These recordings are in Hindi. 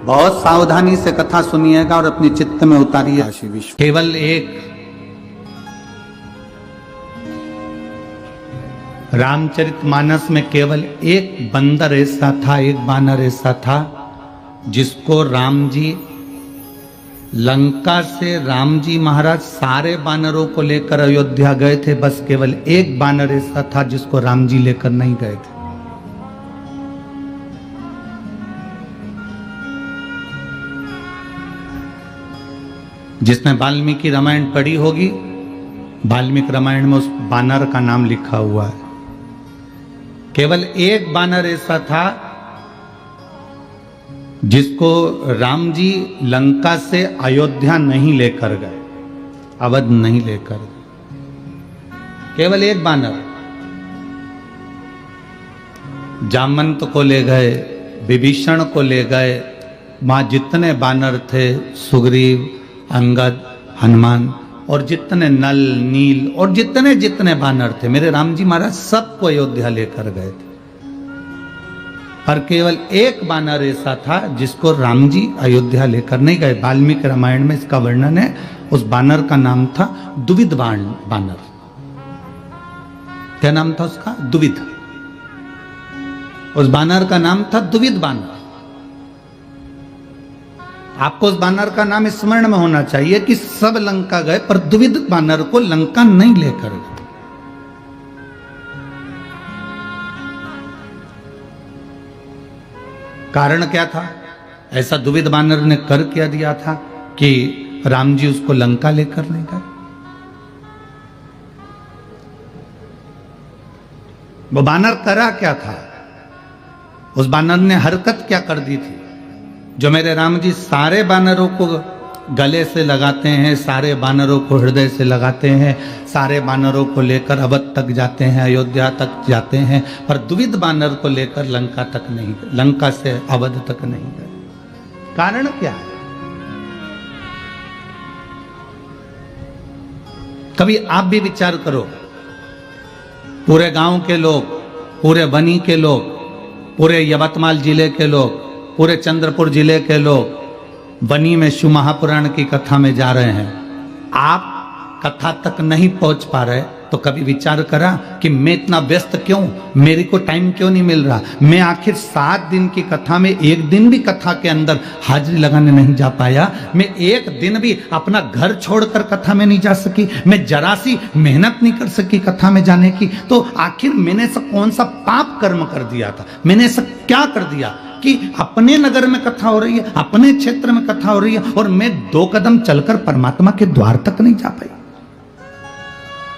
बहुत सावधानी से कथा सुनिएगा और अपने चित्त में उतारिए। केवल एक रामचरितमानस में केवल एक बंदर ऐसा था, एक बानर ऐसा था जिसको राम जी लंका से, राम जी महाराज सारे बानरों को लेकर अयोध्या गए थे, बस केवल एक बानर ऐसा था जिसको राम जी लेकर नहीं गए थे। जिसने वाल्मीकि रामायण पढ़ी होगी, वाल्मीकि रामायण में उस बानर का नाम लिखा हुआ है। केवल एक बानर ऐसा था जिसको राम जी लंका से अयोध्या नहीं लेकर गए, अवध नहीं लेकर गए। केवल एक बानर। जामवंत को ले गए, विभीषण को ले गए, वहां जितने बानर थे, सुग्रीव, अंगद, हनुमान और जितने नल, नील और जितने जितने बानर थे, मेरे राम जी महाराज सबको अयोध्या लेकर गए थे। पर केवल एक बानर ऐसा था जिसको राम जी अयोध्या लेकर नहीं गए। वाल्मीकि रामायण में इसका वर्णन है। उस बानर का नाम था दुविध बानर। क्या नाम था उसका? दुविध। उस बानर का नाम था दुविध बानर। आपको उस बानर का नाम स्मरण में होना चाहिए कि सब लंका गए पर दुविध बानर को लंका नहीं लेकर गए। कारण क्या था? ऐसा दुविध बानर ने कर क्या दिया था कि राम जी उसको लंका लेकर नहीं गए? वो बानर करा क्या था? उस बानर ने हरकत क्या कर दी थी जो मेरे राम जी सारे बानरों को गले से लगाते हैं, सारे बानरों को हृदय से लगाते हैं, सारे बानरों को लेकर अवध तक जाते हैं, अयोध्या तक जाते हैं, पर दुविध बानर को लेकर लंका तक नहीं गए, लंका से अवध तक नहीं गए। कारण क्या है? कभी आप भी विचार करो। पूरे गांव के लोग, पूरे बनी के लोग, पूरे यवतमाल जिले के लोग, पूरे चंद्रपुर जिले के लोग बनी में शिव महापुराण की कथा में जा रहे हैं। आप कथा तक नहीं पहुंच पा रहे तो कभी विचार करा कि मैं इतना व्यस्त क्यों, मेरे को टाइम क्यों नहीं मिल रहा? मैं आखिर 7 दिन की कथा में एक दिन भी कथा के अंदर हाजिरी लगाने नहीं जा पाया। मैं एक दिन भी अपना घर छोड़कर कथा में नहीं जा सकी, मैं जरा सी मेहनत नहीं कर सकी कथा में जाने की। तो आखिर मैंने ऐसा कौन सा पाप कर्म कर दिया था? मैंने ऐसा क्या कर दिया कि अपने नगर में कथा हो रही है, अपने क्षेत्र में कथा हो रही है और मैं 2 कदम चलकर परमात्मा के द्वार तक नहीं जा पाई?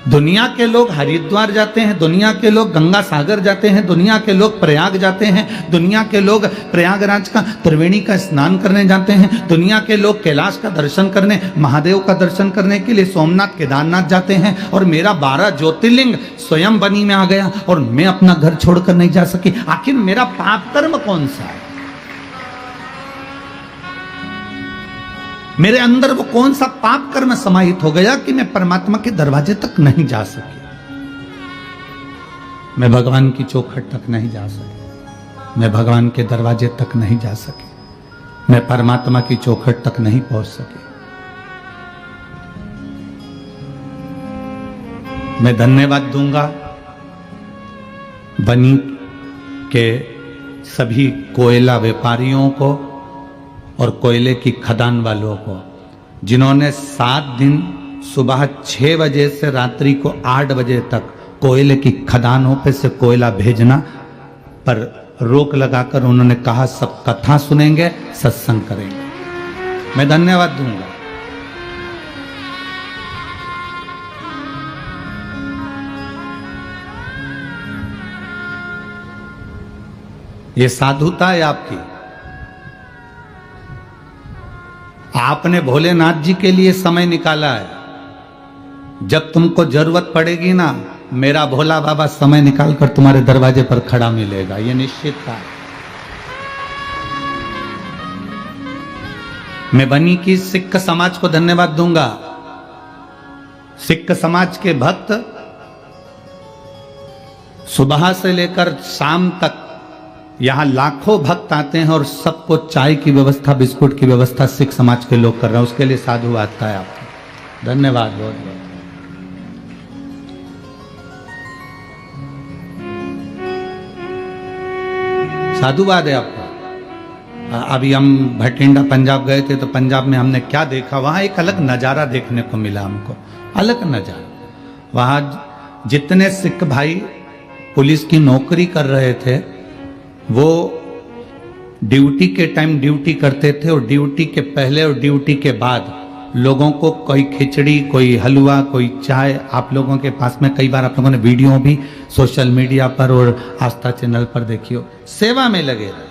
दुनिया के लोग हरिद्वार जाते हैं, दुनिया के लोग गंगा सागर जाते हैं, दुनिया के लोग प्रयाग जाते हैं, दुनिया के लोग प्रयागराज का त्रिवेणी का स्नान करने जाते हैं, दुनिया के लोग कैलाश का दर्शन करने, महादेव का दर्शन करने के लिए सोमनाथ, केदारनाथ जाते हैं और मेरा 12 ज्योतिर्लिंग स्वयं बनी में आ गया और मैं अपना घर छोड़कर नहीं जा सकी। आखिर मेरा पाप कर्म कौन सा है? मेरे अंदर वो कौन सा पाप कर्म समाहित हो गया कि मैं परमात्मा के दरवाजे तक नहीं जा सकी, मैं भगवान की चौखट तक नहीं जा सकी, मैं भगवान के दरवाजे तक नहीं जा सकी, मैं परमात्मा की चौखट तक नहीं पहुंच सकी। मैं धन्यवाद दूंगा बनी के सभी कोयला व्यापारियों को और कोयले की खदान वालों को, जिन्होंने 7 दिन सुबह 6 बजे से रात्रि को 8 बजे तक कोयले की खदानों पे से कोयला भेजना पर रोक लगाकर उन्होंने कहा सब कथा सुनेंगे, सत्संग करेंगे। मैं धन्यवाद दूंगा। ये साधुता है आपकी। आपने भोलेनाथ जी के लिए समय निकाला है। जब तुमको जरूरत पड़ेगी ना, मेरा भोला बाबा समय निकालकर तुम्हारे दरवाजे पर खड़ा मिलेगा, ये निश्चित था। मैं बनी की सिख समाज को धन्यवाद दूंगा। सिख समाज के भक्त सुबह से लेकर शाम तक यहाँ लाखों भक्त आते हैं और सबको चाय की व्यवस्था, बिस्कुट की व्यवस्था सिख समाज के लोग कर रहे हैं। उसके लिए साधुवाद है आपको, धन्यवाद बहुत बहुत। साधुवाद है आपको। अभी हम भटिंडा पंजाब गए थे, तो पंजाब में हमने क्या देखा, वहां एक अलग नजारा देखने को मिला हमको, अलग नजारा। वहां जितने सिख भाई पुलिस की नौकरी कर रहे थे, वो ड्यूटी के टाइम ड्यूटी करते थे, और ड्यूटी के पहले और ड्यूटी के बाद लोगों को कोई खिचड़ी, कोई हलवा, कोई चाय, आप लोगों के पास में कई बार आप लोगों ने वीडियो भी सोशल मीडिया पर और आस्था चैनल पर देखी हो, सेवा में लगे रहे।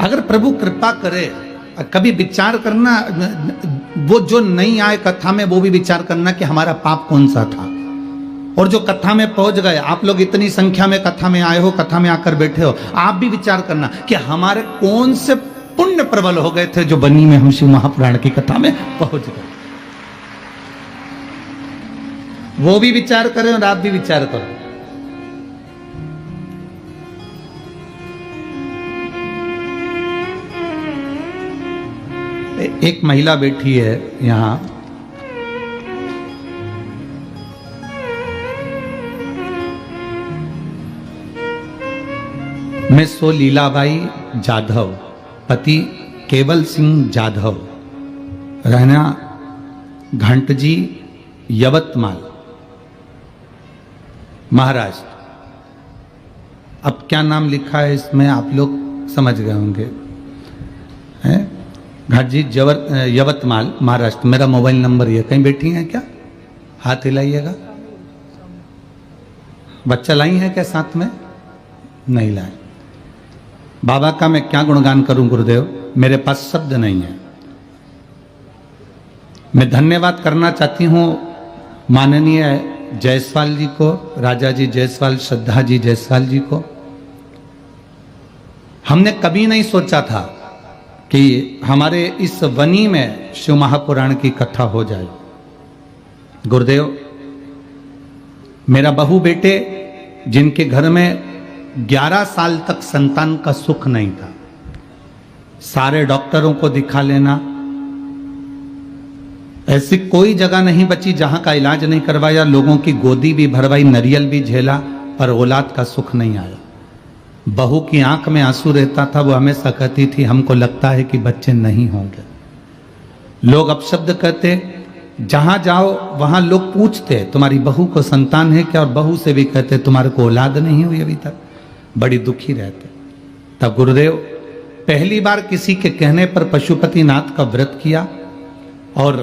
अगर प्रभु कृपा करे, कभी विचार करना, वो जो नहीं आए कथा में वो भी विचार करना कि हमारा पाप कौन सा था, और जो कथा में पहुंच गए, आप लोग इतनी संख्या में कथा में आए हो, कथा में आकर बैठे हो, आप भी विचार करना कि हमारे कौन से पुण्य प्रबल हो गए थे जो बनी में हम शिव महापुराण की कथा में पहुंच गए। वो भी विचार करें और आप भी विचार करो। एक महिला बैठी है यहां, मैं सो लीलाबाई जाधव, पति केवल सिंह जाधव, रहना घंटजी, यवतमाल, महाराष्ट्र। अब क्या नाम लिखा है इसमें आप लोग समझ गए होंगे, हैं? घाटजी यवतमाल, महाराष्ट्र। मेरा मोबाइल नंबर ये, कहीं बैठी हैं क्या? हाथ हिलाइएगा। बच्चा लाई है क्या साथ में? नहीं लाए। बाबा का मैं क्या गुणगान करूं गुरुदेव, मेरे पास शब्द नहीं है। मैं धन्यवाद करना चाहती हूं माननीय जायसवाल जी को, राजा जी जायसवाल, श्रद्धा जी जायसवाल जी को। हमने कभी नहीं सोचा था कि हमारे इस वनी में शिव महापुराण की कथा हो जाए। गुरुदेव, मेरा बहू बेटे जिनके घर में 11 साल तक संतान का सुख नहीं था, सारे डॉक्टरों को दिखा लेना, ऐसी कोई जगह नहीं बची जहां का इलाज नहीं करवाया, लोगों की गोदी भी भरवाई, नरियल भी झेला, पर औलाद का सुख नहीं आया। बहू की आंख में आंसू रहता था, वो हमेशा कहती थी हमको लगता है कि बच्चे नहीं होंगे। लोग अपशब्द कहते, जहां जाओ वहां लोग पूछते तुम्हारी बहू को संतान है क्या, और बहू से भी कहते तुम्हारे को औलाद नहीं हुई अभी तक, बड़ी दुखी रहते। तब गुरुदेव पहली बार किसी के कहने पर पशुपतिनाथ का व्रत किया, और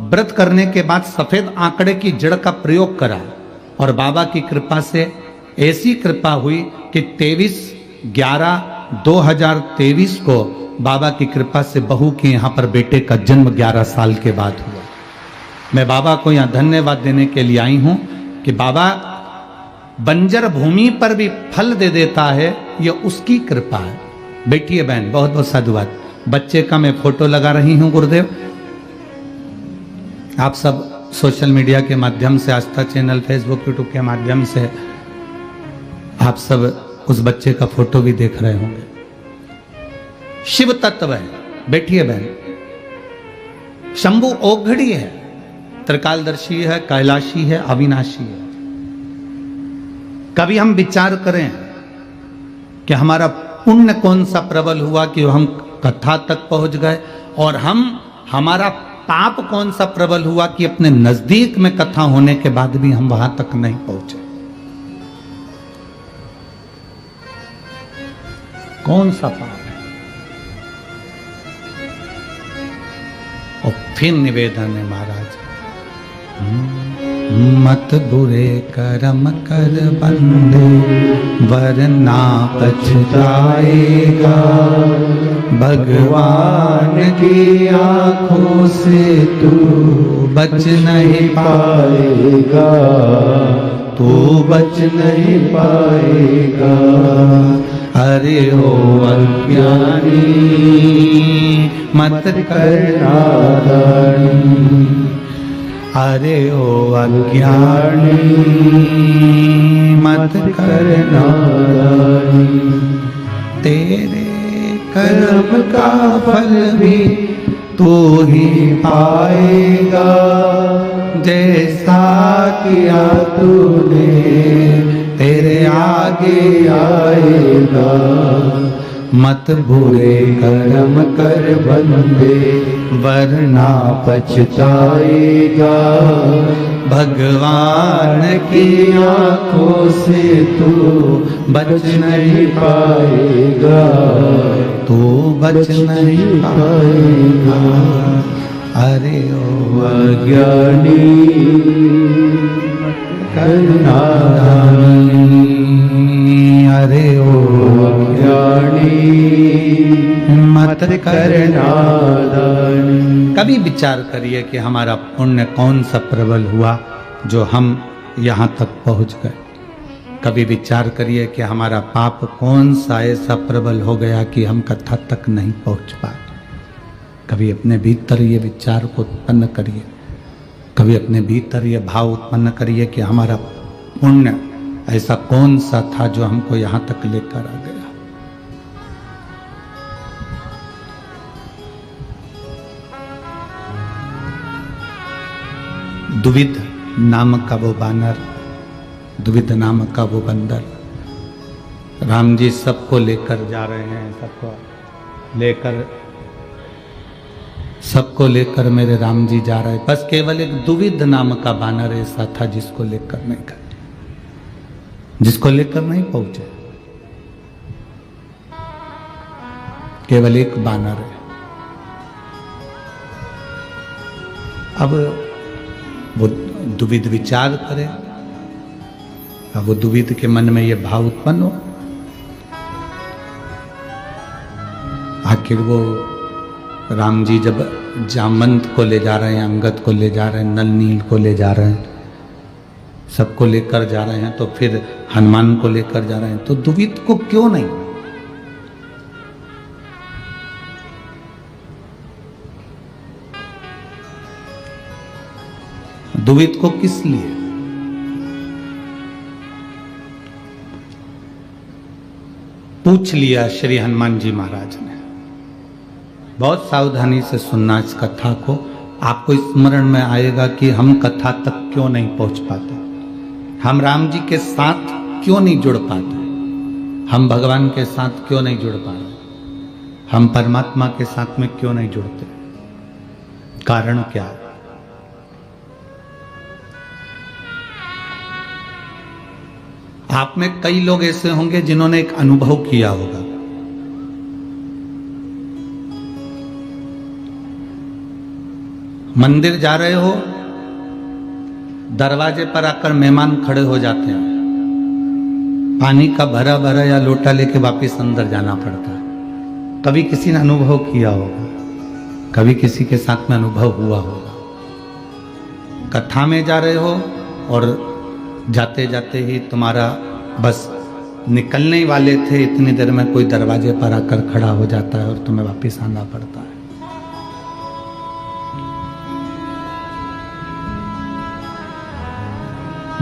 व्रत करने के बाद सफेद आंकड़े की जड़ का प्रयोग करा, और बाबा की कृपा से ऐसी कृपा हुई कि 23/11/2023 को बाबा की कृपा से बहू के यहाँ पर बेटे का जन्म 11 साल के बाद हुआ। मैं बाबा को यहाँ धन्यवाद देने के लिए आई हूँ कि बाबा बंजर भूमि पर भी फल दे देता है, ये उसकी कृपा है। बैठिए बहन, बहुत बहुत साधुवाद। बच्चे का मैं फोटो लगा रही हूँ गुरुदेव, आप सब सोशल मीडिया के माध्यम से, आस्था चैनल, फेसबुक, यूट्यूब के माध्यम से आप सब उस बच्चे का फोटो भी देख रहे होंगे। शिव तत्व है। बैठिए बहन। शंभु ओघड़ी है, त्रिकालदर्शी है, कैलाशी है, अविनाशी है। कभी हम विचार करें कि हमारा पुण्य कौन सा प्रबल हुआ कि हम कथा तक पहुंच गए, और हमारा पाप कौन सा प्रबल हुआ कि अपने नजदीक में कथा होने के बाद भी हम वहां तक नहीं पहुंचे। कौन सा पाप है? और फिर निवेदन है महाराज, मत बुरे कर्म कर बंदे, वरना पछताएगा, भगवान की आंखों से तू बच नहीं पाएगा, तू बच नहीं पाएगा। अरे ओ अज्ञानी मत कर नादानी, अरे ओ अज्ञानी मत कर नादानी, तेरे कर्म का फल भी तू ही पाएगा, जैसा किया तूने तेरे आगे आएगा। मत बुरे कर्म कर बंदे वरना पछताएगा, भगवान की आंखों से तू बच नहीं पाएगा, तू बच नहीं पाएगा। अरे ओ अज्ञानी नादानी, अरे ओ अज्ञानी मत कर नादानी। कभी विचार करिए कि हमारा पुण्य कौन सा प्रबल हुआ जो हम यहाँ तक पहुँच गए। कभी विचार करिए कि हमारा पाप कौन सा ऐसा प्रबल हो गया कि हम कथा तक नहीं पहुँच पाए। कभी अपने भीतर ये विचार को उत्पन्न करिए, कभी अपने भीतर ये भाव उत्पन्न करिए कि हमारा पुण्य ऐसा कौन सा था जो हमको यहाँ तक लेकर आ गया। दुविध नाम का वो बानर, दुविध नाम का वो बंदर, राम जी सबको लेकर जा रहे हैं, सबको लेकर मेरे राम जी जा रहे हैं। बस केवल एक दुविध नाम का बानर ऐसा था जिसको लेकर नहीं गए, जिसको लेकर नहीं पहुंचे। केवल एक बानर है। अब वो दुविध विचार करे, अब वो दुविध के मन में ये भाव उत्पन्न हो, आखिर वो राम जी जब जामवंत को ले जा रहे हैं, अंगद को ले जा रहे हैं, नल नील को ले जा रहे हैं, सबको लेकर जा रहे हैं, तो फिर हनुमान को लेकर जा रहे हैं, तो दुविध को क्यों नहीं? दुविध को किस लिए? पूछ लिया श्री हनुमान जी महाराज ने। बहुत सावधानी से सुनना इस कथा को, आपको स्मरण में आएगा कि हम कथा तक क्यों नहीं पहुंच पाते, हम राम जी के साथ क्यों नहीं जुड़ पाते, हम भगवान के साथ क्यों नहीं जुड़ पा रहे, हम परमात्मा के साथ में क्यों नहीं जुड़ते। कारण क्या है? आप में कई लोग ऐसे होंगे जिन्होंने एक अनुभव किया होगा। मंदिर जा रहे हो, दरवाजे पर आकर मेहमान खड़े हो जाते हैं, पानी का भरा भरा या लोटा लेके वापस अंदर जाना पड़ता है। कभी किसी ने अनुभव किया होगा, कभी किसी के साथ में अनुभव हुआ होगा। कथा में जा रहे हो और जाते जाते ही तुम्हारा बस निकलने वाले थे, इतनी देर में कोई दरवाजे पर आकर खड़ा हो जाता है और तुम्हें वापस आना पड़ता है।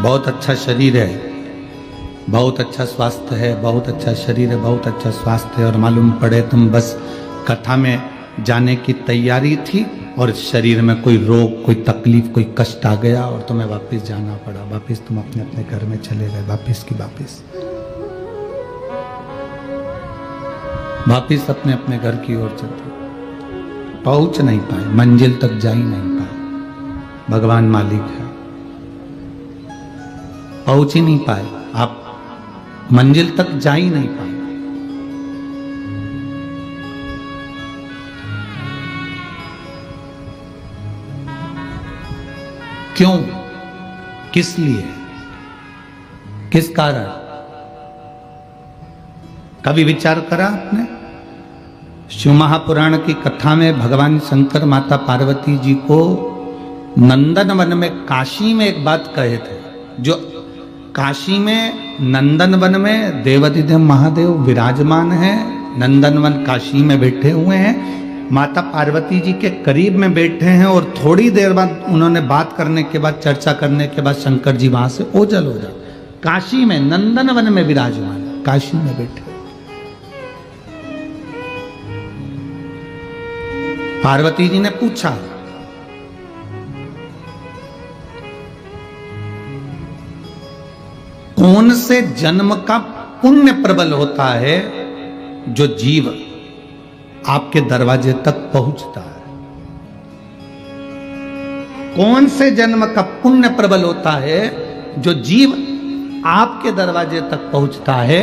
बहुत अच्छा शरीर है, बहुत अच्छा स्वास्थ्य है, बहुत अच्छा शरीर है, बहुत अच्छा स्वास्थ्य है, और मालूम पड़े तुम बस कथा में जाने की तैयारी थी और शरीर में कोई रोग, कोई तकलीफ, कोई कष्ट आ गया और तुम्हें वापस जाना पड़ा, वापस तुम अपने अपने घर में चले गए, वापस की वापस अपने अपने घर की ओर चलते, पहुंच नहीं पाए, मंजिल तक जा ही नहीं पाए। भगवान मालिक है, पहुंच ही नहीं पाए, आप मंजिल तक जा ही नहीं पाए। क्यों? किस लिए? किस कारण? कभी विचार करा आपने? शिव महापुराण की कथा में भगवान शंकर माता पार्वती जी को नंदन वन में, काशी में एक बात कहे थे, जो काशी में नंदनवन में देवाधिदेव महादेव विराजमान है। नंदनवन काशी में बैठे हुए हैं, माता पार्वती जी के करीब में बैठे हैं और थोड़ी देर बाद उन्होंने बात करने के बाद, चर्चा करने के बाद शंकर जी वहां से ओझल हो जाते। काशी में नंदनवन में विराजमान, काशी में बैठे। पार्वती जी ने पूछा, कौन से जन्म का पुण्य प्रबल होता है जो जीव आपके दरवाजे तक पहुंचता है? कौन से जन्म का पुण्य प्रबल होता है जो जीव आपके दरवाजे तक पहुंचता है?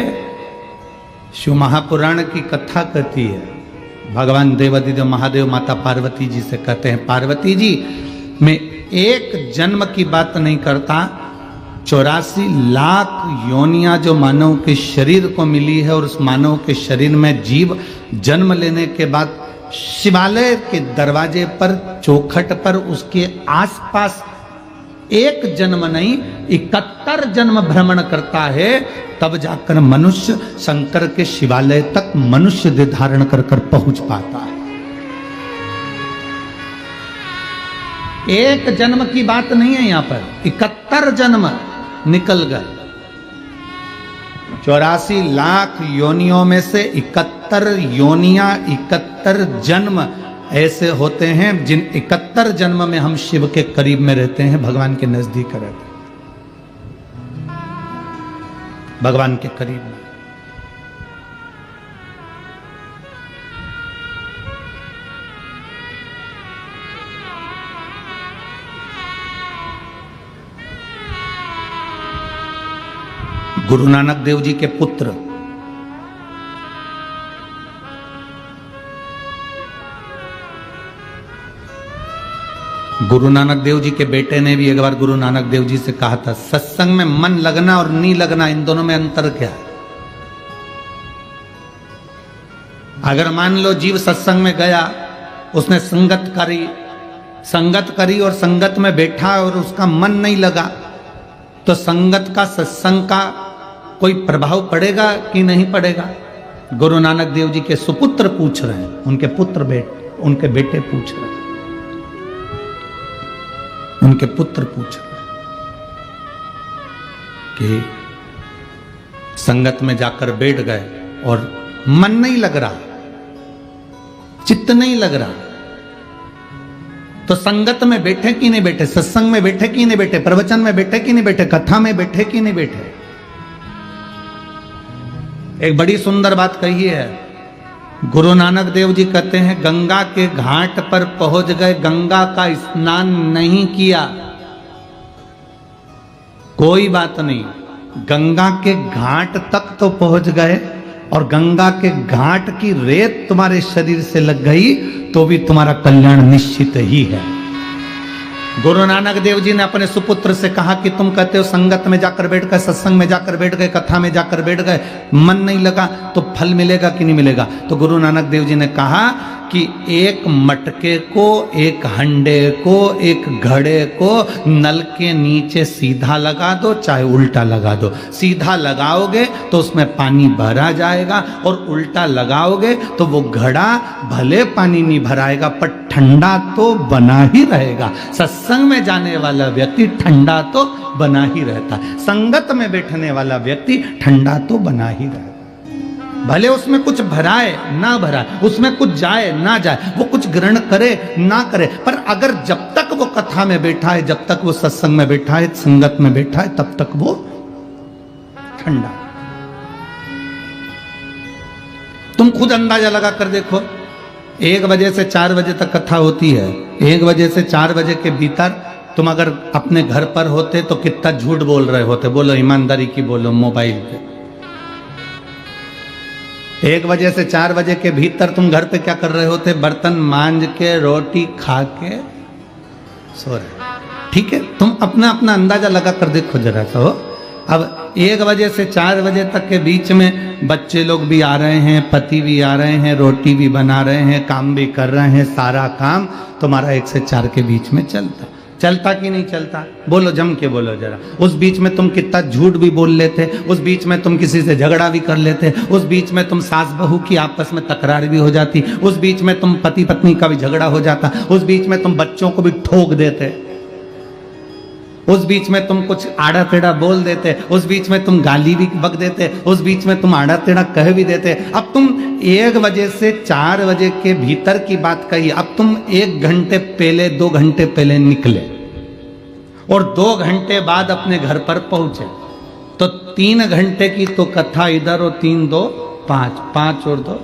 शिव महापुराण की कथा कहती है, भगवान देवाधिदेव महादेव माता पार्वती जी से कहते हैं, पार्वती जी मैं एक जन्म की बात नहीं करता, 84 लाख योनियां जो मानव के शरीर को मिली है, और उस मानव के शरीर में जीव जन्म लेने के बाद शिवालय के दरवाजे पर, चौखट पर, उसके आसपास एक जन्म नहीं 71 जन्म भ्रमण करता है, तब जाकर मनुष्य शंकर के शिवालय तक मनुष्य देह धारण कर कर पहुंच पाता है। एक जन्म की बात नहीं है, यहां पर 71 जन्म निकल गए। 84 लाख योनियों में से 71 योनियां, 71 जन्म ऐसे होते हैं जिन 71 जन्म में हम शिव के करीब में रहते हैं, भगवान के नजदीक रहते हैं, भगवान के करीब में। गुरु नानक देव जी के पुत्र गुरु नानक देव जी के बेटे ने भी एक बार गुरु नानक देव जी से कहा था, सत्संग में मन लगना और नहीं लगना, इन दोनों में अंतर क्या है? अगर मान लो जीव सत्संग में गया, उसने संगत करी और संगत में बैठा और उसका मन नहीं लगा, तो संगत का, सत्संग का कोई प्रभाव पड़ेगा कि नहीं पड़ेगा? गुरु नानक देव जी के सुपुत्र पूछ रहे हैं, उनके बेटे पूछ रहे हैं, उनके पुत्र पूछ रहे हैं कि संगत में जाकर बैठ गए और मन नहीं लग रहा, चित्त नहीं लग रहा, तो संगत में बैठे कि नहीं बैठे, सत्संग में बैठे कि नहीं बैठे, प्रवचन में बैठे कि नहीं बैठे, कथा में बैठे कि नहीं बैठे? एक बड़ी सुंदर बात कही है गुरु नानक देव जी, कहते हैं गंगा के घाट पर पहुंच गए, गंगा का स्नान नहीं किया, कोई बात नहीं, गंगा के घाट तक तो पहुंच गए, और गंगा के घाट की रेत तुम्हारे शरीर से लग गई तो भी तुम्हारा कल्याण निश्चित ही है। गुरु नानक देव जी ने अपने सुपुत्र से कहा कि तुम कहते हो संगत में जाकर बैठ गए, सत्संग में जाकर बैठ गए, कथा में जाकर बैठ गए, मन नहीं लगा, तो फल मिलेगा कि नहीं मिलेगा? तो गुरु नानक देव जी ने कहा कि एक मटके को, एक हंडे को, एक घड़े को नल के नीचे सीधा लगा दो, चाहे उल्टा लगा दो। सीधा लगाओगे तो उसमें पानी भरा जाएगा, और उल्टा लगाओगे तो वो घड़ा भले पानी नहीं भराएगा पर ठंडा तो बना ही रहेगा। सत्संग में जाने वाला व्यक्ति ठंडा तो बना ही रहता है, संगत में बैठने वाला व्यक्ति ठंडा तो बना ही रहता है। भले उसमें कुछ भराए ना भराए, उसमें कुछ जाए ना जाए, वो कुछ ग्रहण करे ना करे, पर अगर जब तक वो कथा में बैठा है, जब तक वो सत्संग में बैठा है, संगत में बैठा है, तब तक वो ठंडा। तुम खुद अंदाजा लगा कर देखो, 1 बजे से 4 बजे तक कथा होती है, 1 बजे से 4 बजे के भीतर तुम अगर अपने घर पर होते तो कितना झूठ बोल रहे होते? बोलो, ईमानदारी की बोलो, मोबाइल पे। 1 बजे से 4 बजे के भीतर तुम घर पे क्या कर रहे होते? बर्तन मांज के, रोटी खा के सो रहे। ठीक है, तुम अपना अपना अंदाजा लगा कर देखो जरा सा हो। अब 1 बजे से 4 बजे तक के बीच में बच्चे लोग भी आ रहे हैं, पति भी आ रहे हैं, रोटी भी बना रहे हैं, काम भी कर रहे हैं, सारा काम तुम्हारा 1 से 4 के बीच में चलता। चलता कि नहीं चलता? बोलो, जम के बोलो जरा। उस बीच में तुम कितना झूठ भी बोल लेते, उस बीच में तुम किसी से झगड़ा भी कर लेते, उस बीच में तुम सास बहू की आपस में तकरार भी हो जाती, उस बीच में तुम पति पत्नी का भी झगड़ा हो जाता, उस बीच में तुम बच्चों को भी ठोक देते, उस बीच में तुम कुछ आड़ा टेढ़ा बोल देते, उस बीच में तुम गाली भी बक देते, उस बीच में तुम आड़ा टेढ़ा कह भी देते। अब तुम 1 बजे से 4 बजे के भीतर की बात कही, अब तुम 1 घंटे पहले 2 घंटे पहले निकले और 2 घंटे बाद अपने घर पर पहुंचे, तो 3 घंटे की तो कथा इधर और 3 2 5, 5 और 2,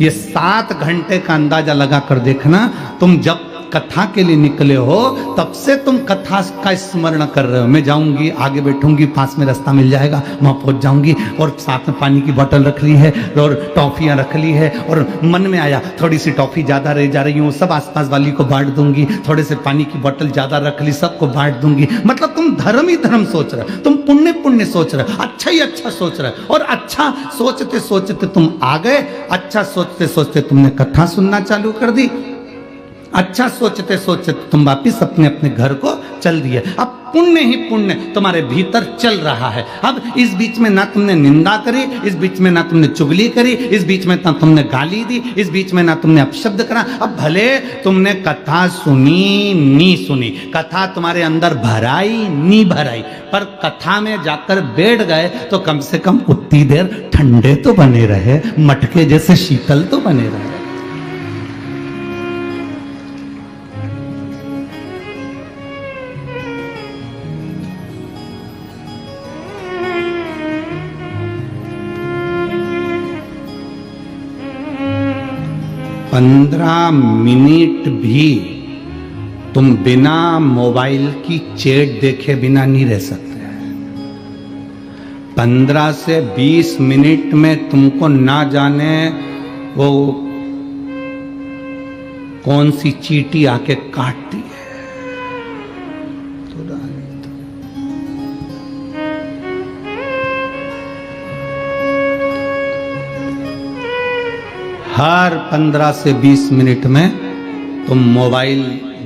ये 7 घंटे का अंदाजा लगा कर देखना। तुम जब कथा के लिए निकले हो तब से तुम कथा का स्मरण कर रहे हो। मैं जाऊंगी, आगे बैठूंगी, पास में रास्ता मिल जाएगा, वहां पहुंच जाऊंगी, और साथ में पानी की बोतल रख ली है और टॉफियां रख ली है, और मन में आया थोड़ी सी टॉफी ज्यादा रह जा रही हूँ, सब आसपास वाली को बांट दूंगी, थोड़े से पानी की बोतल ज्यादा रख ली, सबको बांट दूंगी। मतलब तुम धर्म ही धर्म सोच रहे हो, तुम पुण्य पुण्य सोच रहे हो, अच्छा ही अच्छा सोच रहे हो, और अच्छा सोचते सोचते तुम आ गए, अच्छा सोचते सोचते तुमने कथा सुनना चालू कर दी, अच्छा सोचते सोचते तुम वापिस अपने अपने घर को चल दिए। अब पुण्य ही पुण्य तुम्हारे भीतर चल रहा है। अब इस बीच में ना तुमने निंदा करी, इस बीच में ना तुमने चुगली करी, इस बीच में ना तुमने गाली दी, इस बीच में ना तुमने अपशब्द करा। अब भले तुमने कथा सुनी नी सुनी, कथा तुम्हारे अंदर भराई नी भराई, पर कथा में जाकर बैठ गए तो कम से कम उतनी देर ठंडे तो बने रहे, मटके जैसे शीतल तो बने रहे। पंद्रह मिनट भी तुम बिना मोबाइल की चैट देखे बिना नहीं रह सकते। 15 से 20 मिनट में तुमको ना जाने वो कौन सी चींटी आके काटती है। हर 15 से 20 मिनट में तुम मोबाइल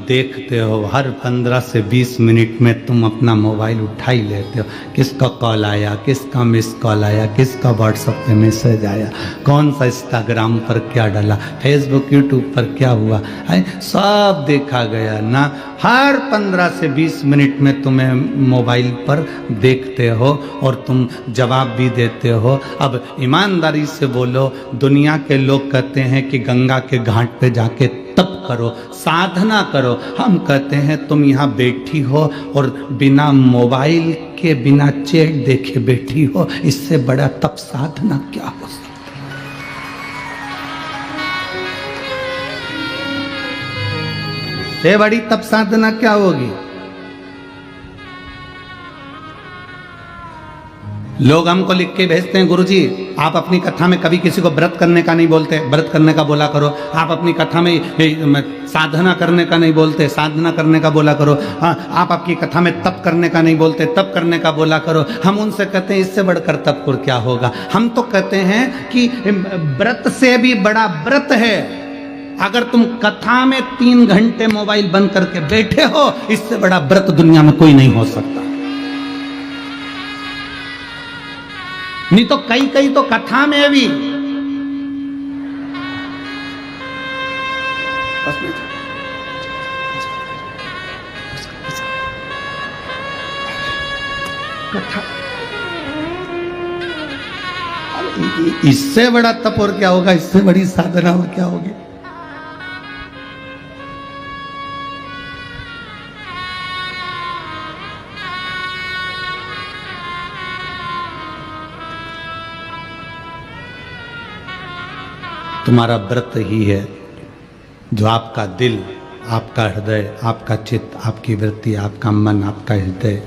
देखते हो, हर 15 से 20 मिनट में तुम अपना मोबाइल उठा ही लेते हो। किसका कॉल आया, किसका मिस कॉल आया, किसका व्हाट्सएप पे मैसेज आया, कौन सा इंस्टाग्राम पर क्या डाला, फेसबुक यूट्यूब पर क्या हुआ है, सब देखा गया ना। हर 15 से 20 मिनट में तुम्हें मोबाइल पर देखते हो और तुम जवाब भी देते हो। अब ईमानदारी से बोलो, दुनिया के लोग कहते हैं कि गंगा के घाट पे जाके तप करो, साधना करो। हम कहते हैं तुम यहाँ बैठी हो और बिना मोबाइल के, बिना चैट देखे बैठी हो, इससे बड़ा तप साधना क्या हो सकता? ये बड़ी तप साधना क्या होगी? लोग हमको लिख के भेजते हैं, गुरुजी आप अपनी कथा में कभी किसी को व्रत करने का नहीं बोलते, व्रत करने का बोला करो। आप अपनी कथा में साधना करने का नहीं बोलते, साधना करने का बोला करो। हाँ, आप आपकी कथा में तप करने का नहीं बोलते, तप करने का बोला करो। हम उनसे कहते हैं इससे बढ़कर तप को क्या होगा? हम तो कहते हैं कि व्रत से भी बड़ा व्रत है अगर तुम कथा में 3 घंटे मोबाइल बंद करके बैठे हो, इससे बड़ा व्रत दुनिया में कोई नहीं हो सकता। नहीं तो कई तो कथा में भी कथा, इससे बड़ा तप और क्या होगा, इससे बड़ी साधना और क्या होगी? तुम्हारा व्रत ही है जो आपका दिल, आपका हृदय, आपका चित्त, आपकी वृत्ति, आपका मन, आपका हृदय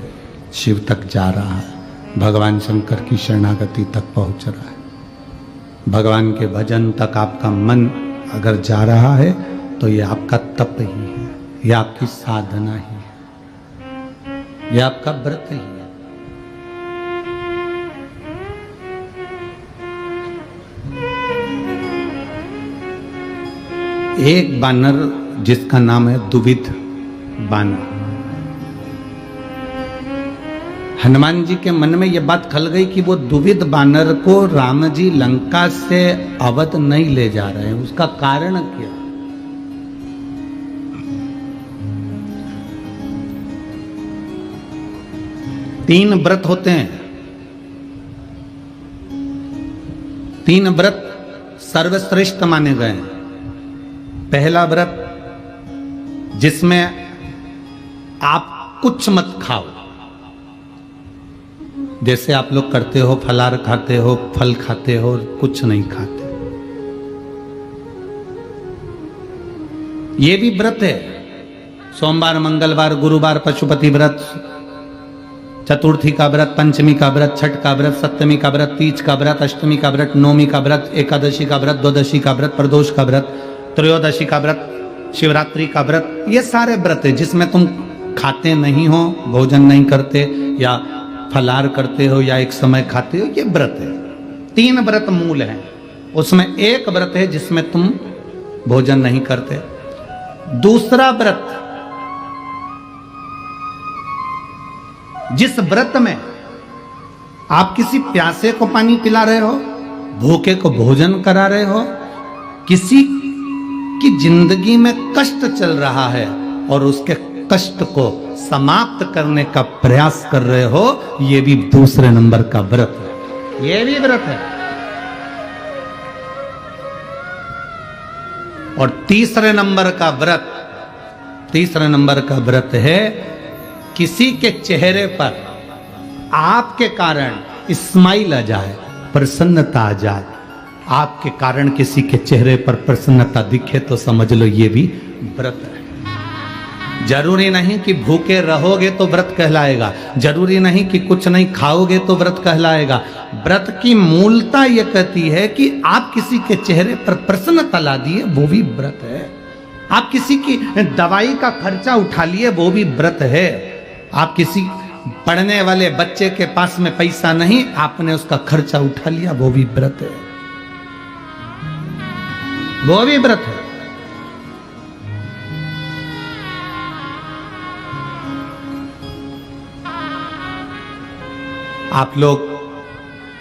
शिव तक जा रहा है, भगवान शंकर की शरणागति तक पहुंच रहा है, भगवान के भजन तक आपका मन अगर जा रहा है तो ये आपका तप ही है, ये आपकी साधना ही है, ये आपका व्रत ही है। एक बानर जिसका नाम है दुविध, बानर। हनुमान जी के मन में यह बात खल गई कि वो दुविध बानर को राम जी लंका से अवध नहीं ले जा रहे हैं, उसका कारण क्या? तीन व्रत होते हैं, तीन व्रत सर्वश्रेष्ठ माने गए हैं। पहला व्रत जिसमें आप कुछ मत खाओ, जैसे आप लोग करते हो, फलाहार खाते हो, फल खाते हो, कुछ नहीं खाते। ये भी व्रत है। सोमवार, मंगलवार, गुरुवार पशुपति व्रत, चतुर्थी का व्रत, पंचमी का व्रत, छठ का व्रत, सप्तमी का व्रत, तीज का व्रत, अष्टमी का व्रत, नवमी का व्रत, एकादशी का व्रत, द्वादशी का व्रत, प्रदोष का व्रत, त्रयोदशी का व्रत, शिवरात्रि का व्रत। ये सारे व्रत है जिसमें तुम खाते नहीं हो, भोजन नहीं करते, या फलाहार करते हो, या एक समय खाते हो। ये व्रत है। तीन व्रत मूल हैं, उसमें एक व्रत है जिसमें तुम भोजन नहीं करते। दूसरा व्रत, जिस व्रत में आप किसी प्यासे को पानी पिला रहे हो, भूखे को भोजन करा रहे हो, किसी की जिंदगी में कष्ट चल रहा है और उसके कष्ट को समाप्त करने का प्रयास कर रहे हो, यह भी दूसरे नंबर का व्रत है। यह भी व्रत है। और तीसरे नंबर का व्रत, तीसरे नंबर का व्रत है किसी के चेहरे पर आपके कारण स्माइल आ जाए, प्रसन्नता आ जाए। आपके कारण किसी के चेहरे पर प्रसन्नता दिखे तो समझ लो ये भी व्रत है। जरूरी नहीं कि भूखे रहोगे तो व्रत कहलाएगा, जरूरी नहीं कि कुछ नहीं खाओगे तो व्रत कहलाएगा। व्रत की मूलता यह कहती है कि आप किसी के चेहरे पर प्रसन्नता ला दिए, वो भी व्रत है। आप किसी की दवाई का खर्चा उठा लिए, वो भी व्रत है। आप किसी पढ़ने वाले बच्चे के पास में पैसा नहीं, आपने उसका खर्चा उठा लिया, वो भी व्रत है, वो भी व्रत है। आप लोग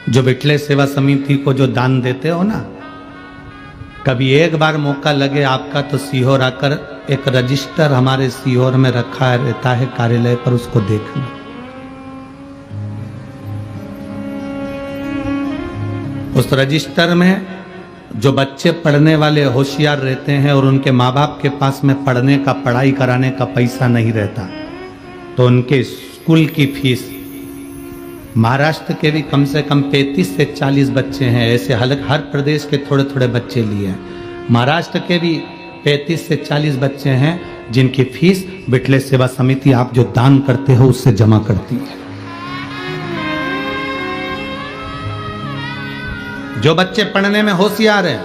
जो विठले सेवा समिति को जो दान देते हो ना, कभी एक बार मौका लगे आपका तो सीहोर आकर, एक रजिस्टर हमारे सीहोर में रखा रहता है कार्यालय पर, उसको देखना। उस रजिस्टर में जो बच्चे पढ़ने वाले होशियार रहते हैं और उनके माँ बाप के पास में पढ़ने का, पढ़ाई कराने का पैसा नहीं रहता, तो उनके स्कूल की फीस, महाराष्ट्र के भी कम से कम 35 से 40 बच्चे हैं, ऐसे हर प्रदेश के थोड़े थोड़े बच्चे लिए हैं। महाराष्ट्र के भी 35 से 40 बच्चे हैं जिनकी फीस विठले सेवा समिति आप जो दान करते हो उससे जमा करती है। जो बच्चे पढ़ने में होशियार हैं,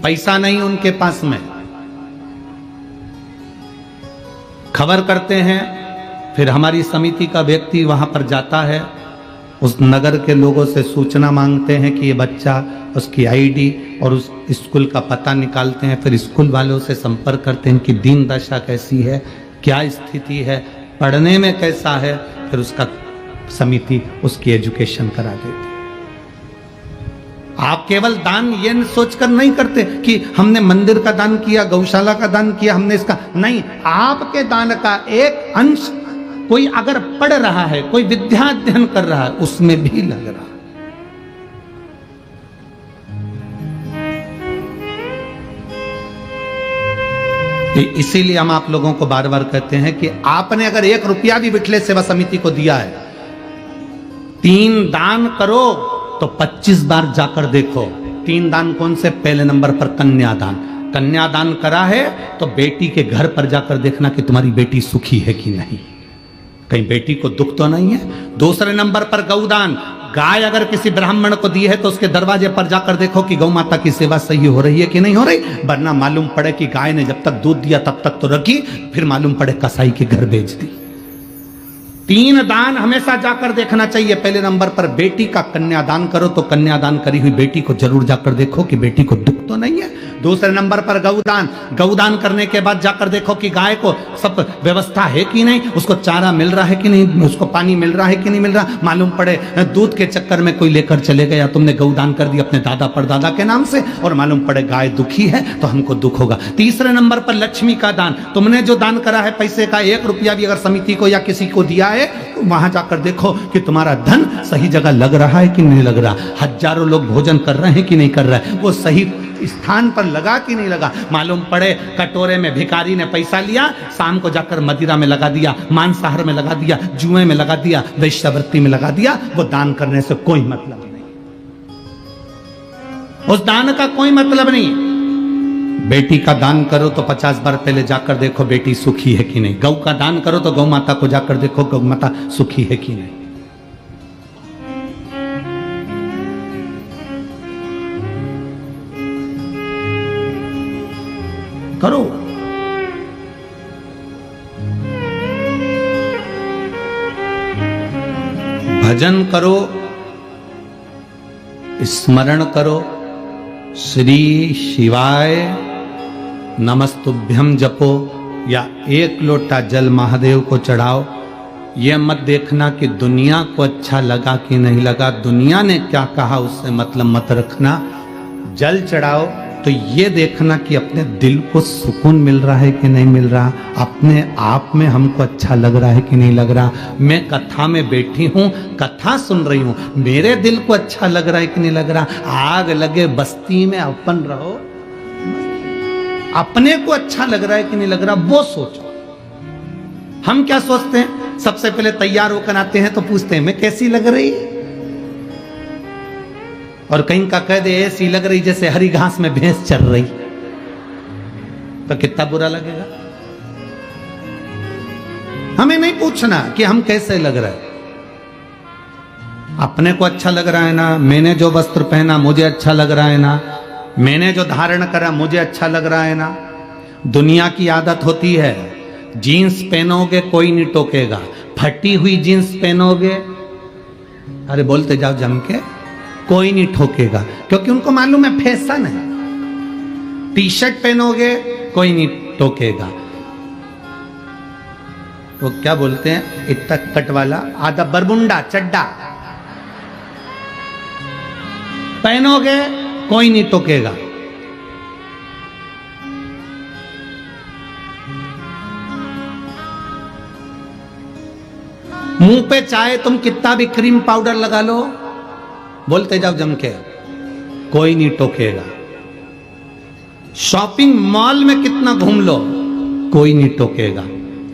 पैसा नहीं उनके पास में, खबर करते हैं, फिर हमारी समिति का व्यक्ति वहां पर जाता है, उस नगर के लोगों से सूचना मांगते हैं कि ये बच्चा, उसकी आईडी और उस स्कूल का पता निकालते हैं, फिर स्कूल वालों से संपर्क करते हैं कि दीन दशा कैसी है, क्या स्थिति है, पढ़ने में कैसा है, फिर उसका समिति उसकी एजुकेशन करा देती है। आप केवल दान ये सोचकर नहीं करते कि हमने मंदिर का दान किया, गौशाला का दान किया, हमने इसका नहीं, आपके दान का एक अंश कोई अगर पढ़ रहा है, कोई विद्या अध्ययन कर रहा है, उसमें भी लग रहा है। इसीलिए हम आप लोगों को बार बार कहते हैं कि आपने अगर 1 रुपया भी विठले सेवा समिति को दिया है, 3 दान करो तो 25 बार जाकर देखो। 3 दान कौन से? पहले नंबर पर कन्यादान। कन्यादान करा है तो बेटी के घर पर जाकर देखना कि तुम्हारी बेटी सुखी है कि नहीं, कहीं बेटी को दुख तो नहीं है। दूसरे नंबर पर गौदान, गाय अगर किसी ब्राह्मण को दी है तो उसके दरवाजे पर जाकर देखो कि गौ माता की सेवा सही हो रही है कि नहीं हो रही, वरना मालूम पड़े कि गाय ने जब तक दूध दिया तब तक तो रखी, फिर मालूम पड़े कसाई के घर बेच दी। 3 दान हमेशा जाकर देखना चाहिए। पहले नंबर पर बेटी का कन्यादान करो तो कन्यादान करी हुई बेटी को जरूर जाकर देखो कि बेटी को दुख तो नहीं है। दूसरे नंबर पर गौदान। गौदान करने के बाद जाकर देखो कि गाय को सब व्यवस्था है कि नहीं, उसको चारा मिल रहा है कि नहीं, उसको पानी मिल रहा है कि नहीं मिल रहा। मालूम पड़े दूध के चक्कर में कोई लेकर चले गया, तुमने गौदान कर दिया अपने दादा परदादा के नाम से, और मालूम पड़े गाय दुखी है तो हमको दुख होगा। तीसरे नंबर पर लक्ष्मी का दान। तुमने जो दान करा है पैसे का 1 रुपया भी अगर समिति को या किसी को दिया है, तो वहां जाकर देखो कि तुम्हारा धन सही जगह लग रहा है कि नहीं लग रहा। हजारों लोग भोजन कर रहे हैं कि नहीं कर रहे हैं, वो सही स्थान पर लगा कि नहीं लगा। मालूम पड़े कटोरे में भिखारी ने पैसा लिया, शाम को जाकर मदिरा में लगा दिया, मांसाहार में लगा दिया, जुए में लगा दिया, वैश्यावृत्ति में लगा दिया। वो दान करने से कोई मतलब नहीं, उस दान का कोई मतलब नहीं। बेटी का दान करो तो 50 बार पहले जाकर देखो बेटी सुखी है कि नहीं। गौ का दान करो तो गौ माता को जाकर देखो गौ माता सुखी है कि नहीं। करो। भजन करो, स्मरण करो, श्री शिवाय नमस्तुभ्यम जपो, या 1 लोटा जल महादेव को चढ़ाओ। यह मत देखना कि दुनिया को अच्छा लगा कि नहीं लगा, दुनिया ने क्या कहा उससे मतलब मत रखना। जल चढ़ाओ तो ये देखना कि अपने दिल को सुकून मिल रहा है कि नहीं मिल रहा, अपने आप में हमको अच्छा लग रहा है कि नहीं लग रहा। मैं कथा में बैठी हूँ, कथा सुन रही हूँ, मेरे दिल को अच्छा लग रहा है कि नहीं लग रहा। आग लगे बस्ती में अपन रहो, अपने को अच्छा लग रहा है कि नहीं लग रहा वो सोचो। हम क्या सोचते हैं, सबसे पहले तैयार होकर आते हैं तो पूछते हैं मैं कैसी लग रही, और कहीं का कह दे ऐसी लग रही जैसे हरी घास में भैंस चल रही, तो कितना बुरा लगेगा। हमें नहीं पूछना कि हम कैसे लग रहे हैं, अपने को अच्छा लग रहा है ना, मैंने जो वस्त्र पहना मुझे अच्छा लग रहा है ना, मैंने जो धारण करा मुझे अच्छा लग रहा है ना। दुनिया की आदत होती है, जीन्स पहनोगे कोई नहीं टोकेगा, फटी हुई जीन्स पहनोगे, अरे बोलते जाओ जम के, कोई नहीं ठोकेगा, क्योंकि उनको मालूम है फैशन है। टी शर्ट पहनोगे कोई नहीं टोकेगा, वो क्या बोलते हैं इतना कट वाला आधा बरमुंडा चड्डा पहनोगे कोई नहीं टोकेगा। मुंह पे चाहे तुम कितना भी क्रीम पाउडर लगा लो, बोलते जाओ जम के, कोई नहीं टोकेगा। शॉपिंग मॉल में कितना घूम लो कोई नहीं टोकेगा,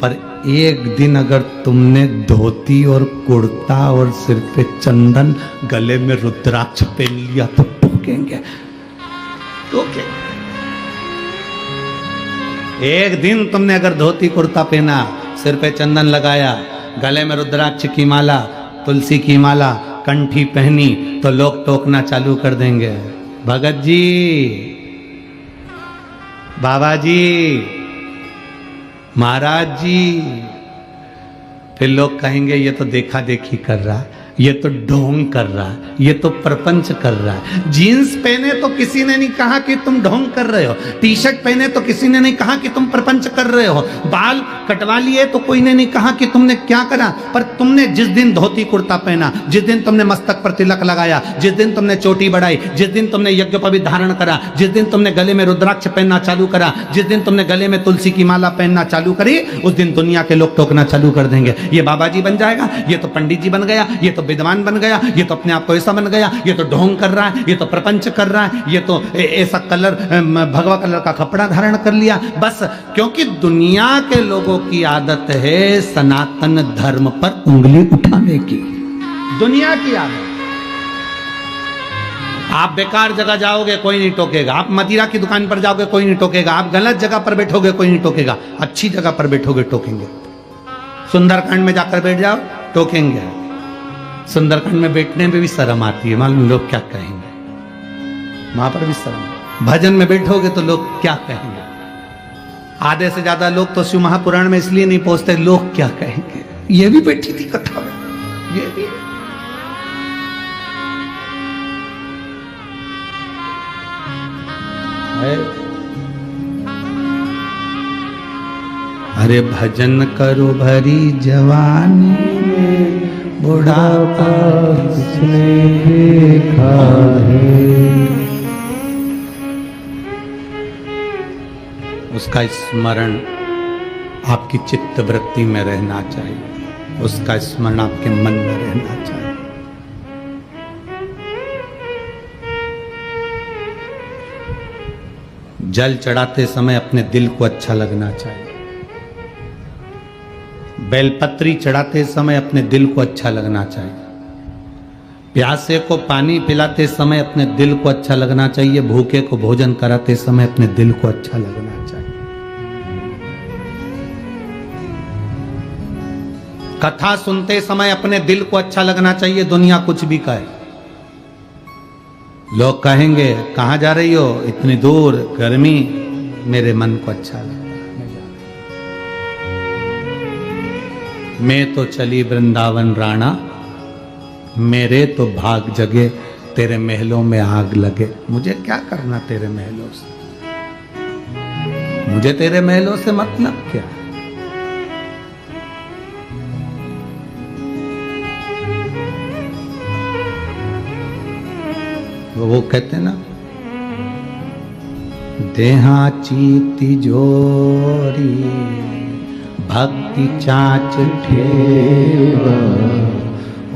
पर एक दिन अगर तुमने धोती और कुर्ता और सिर पे चंदन गले में रुद्राक्ष पहन लिया तो टोकेंगे, टोकेंगे। एक दिन तुमने अगर धोती कुर्ता पहना, सिर पे चंदन लगाया, गले में रुद्राक्ष की माला, तुलसी की माला, कंठी पहनी, तो लोग टोकना चालू कर देंगे, भगत जी, बाबा जी, महाराज जी। फिर लोग कहेंगे ये तो देखा देखी कर रहा, ये तो ढोंग कर रहा, ये तो प्रपंच कर रहा है। जीन्स पहने तो किसी ने नहीं कहा कि तुम ढोंग कर रहे हो, टी शर्ट पहने तो किसी ने नहीं कहा कि तुम प्रपंच कर रहे हो, बाल कटवा लिए तो कोई ने नहीं कहा कि तुमने क्या करा। पर तुमने जिस दिन धोती कुर्ता पहना, जिस दिन तुमने मस्तक पर तिलक लगाया, जिस दिन तुमने चोटी बढ़ाई, जिस दिन तुमने यज्ञोपवीत धारण करा, जिस दिन तुमने गले में रुद्राक्ष पहनना चालू करा, जिस दिन तुमने गले में तुलसी की माला पहनना चालू करी, उस दिन दुनिया के लोग टोकना चालू कर देंगे, ये बाबा जी बन जाएगा, ये तो पंडित जी बन गया, ये तो विद्वान बन गया, ये तो अपने आप को ऐसा बन गया, ये तो ढोंग कर रहा है, ये तो प्रपंच कर रहा है, ये तो ऐसा कलर भगवा कलर का कपड़ा धारण कर लिया। बस क्योंकि दुनिया के लोगों की आदत है सनातन धर्म पर उंगली उठाने की, दुनिया की आदत। आप बेकार जगह जाओगे कोई नहीं टोकेगा, आप मदिरा की दुकान पर जाओगे कोई नहीं टोकेगा, आप गलत जगह पर बैठोगे कोई नहीं टोकेगा, अच्छी जगह पर बैठोगे टोकेंगे। सुंदरकांड में जाकर बैठ जाओ टोकेंगे, सुंदरकांड में बैठने में भी शर्म आती है, मालूम लोग क्या कहेंगे, वहां पर भी शर्म। भजन में बैठोगे तो लोग क्या कहेंगे, आधे से ज्यादा लोग तो शिव महापुराण में इसलिए नहीं पहुंचते, लोग क्या कहेंगे। ये भी बैठी थी कथा में, ये भी है। अरे भजन करो भरी जवानी में, बुढ़ापा किसने देखा है। उसका स्मरण आपकी चित्त वृत्ति में रहना चाहिए, उसका स्मरण आपके मन में रहना चाहिए। जल चढ़ाते समय अपने दिल को अच्छा लगना चाहिए। बेलपत्री चढ़ाते समय अपने दिल को अच्छा लगना चाहिए। प्यासे को पानी पिलाते समय अपने दिल को अच्छा लगना चाहिए। भूखे को भोजन कराते समय अपने दिल को अच्छा लगना चाहिए। कथा सुनते समय अपने दिल को अच्छा लगना चाहिए। दुनिया कुछ भी कहे, लोग कहेंगे कहां जा रही हो, इतनी दूर, गर्मी, मेरे मन को अच्छा लगता है। मैं तो चली वृंदावन राणा, मेरे तो भाग जगे, तेरे महलों में आग लगे। मुझे क्या करना तेरे महलों से, मुझे तेरे महलों से मतलब क्या। वो कहते ना, देहाची तिजोरी भक्ति चाच ठेवा,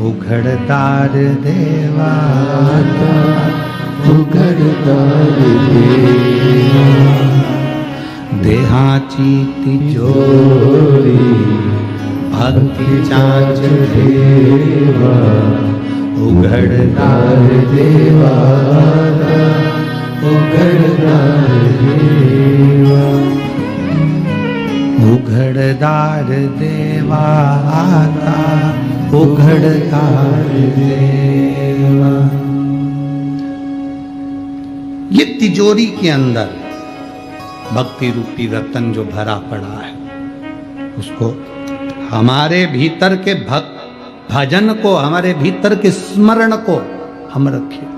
उघड़दार देवा, उघड़दार देवा। देहाची तिजोरी भक्ति चाच ठेवा, उघड़दार देवा, उघड़दार देवा। उघड़दार देवा आता, उघड़दार देवा। ये तिजोरी के अंदर भक्ति रूपी रतन जो भरा पड़ा है, उसको हमारे भीतर के भजन को, हमारे भीतर के स्मरण को हम रखें।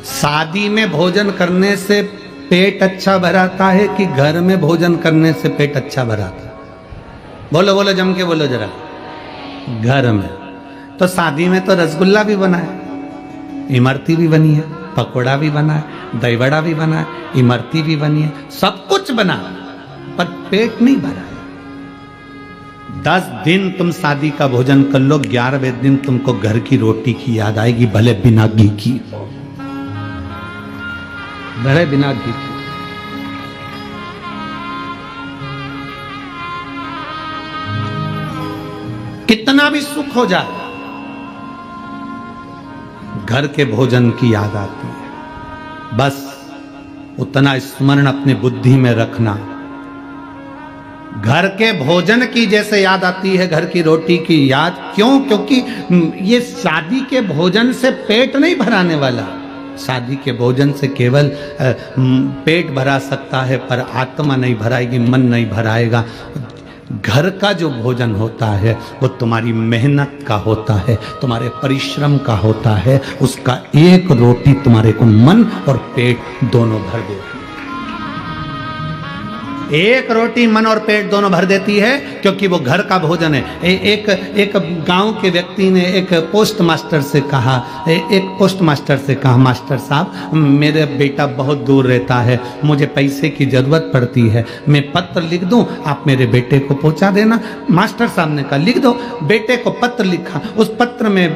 शादी में भोजन करने से पेट अच्छा भराता है कि घर में भोजन करने से पेट अच्छा भराता है? बोलो बोलो, जम के बोलो जरा। घर में तो शादी में तो रसगुल्ला भी बना है, इमरती भी बनी है, पकोड़ा भी बना है, दही वड़ा भी बना है, इमरती भी बनी है, सब कुछ बना, पर पेट नहीं भरा है। 10 दिन तुम शादी का भोजन कर लो, 11वें दिन तुमको घर की रोटी की याद आएगी, भले बिना घी की, भले बिना घी की। कितना भी सुख हो जाए, घर के भोजन की याद आती है। बस उतना स्मरण अपनी बुद्धि में रखना। घर के भोजन की जैसे याद आती है घर की रोटी की याद, क्यों? क्योंकि ये शादी के भोजन से पेट नहीं भराने वाला। शादी के भोजन से केवल पेट भरा सकता है, पर आत्मा नहीं भराएगी, मन नहीं भराएगा। घर का जो भोजन होता है वो तुम्हारी मेहनत का होता है, तुम्हारे परिश्रम का होता है। उसका एक रोटी तुम्हारे को मन और पेट दोनों भर देती है। एक रोटी मन और पेट दोनों भर देती है, क्योंकि वो घर का भोजन है। एक गांव के व्यक्ति ने एक पोस्ट मास्टर से कहा, मास्टर साहब, मेरे बेटा बहुत दूर रहता है, मुझे पैसे की ज़रूरत पड़ती है, मैं पत्र लिख दूं, आप मेरे बेटे को पहुंचा देना। मास्टर साहब ने कहा लिख दो। बेटे को पत्र लिखा, उस पत्र में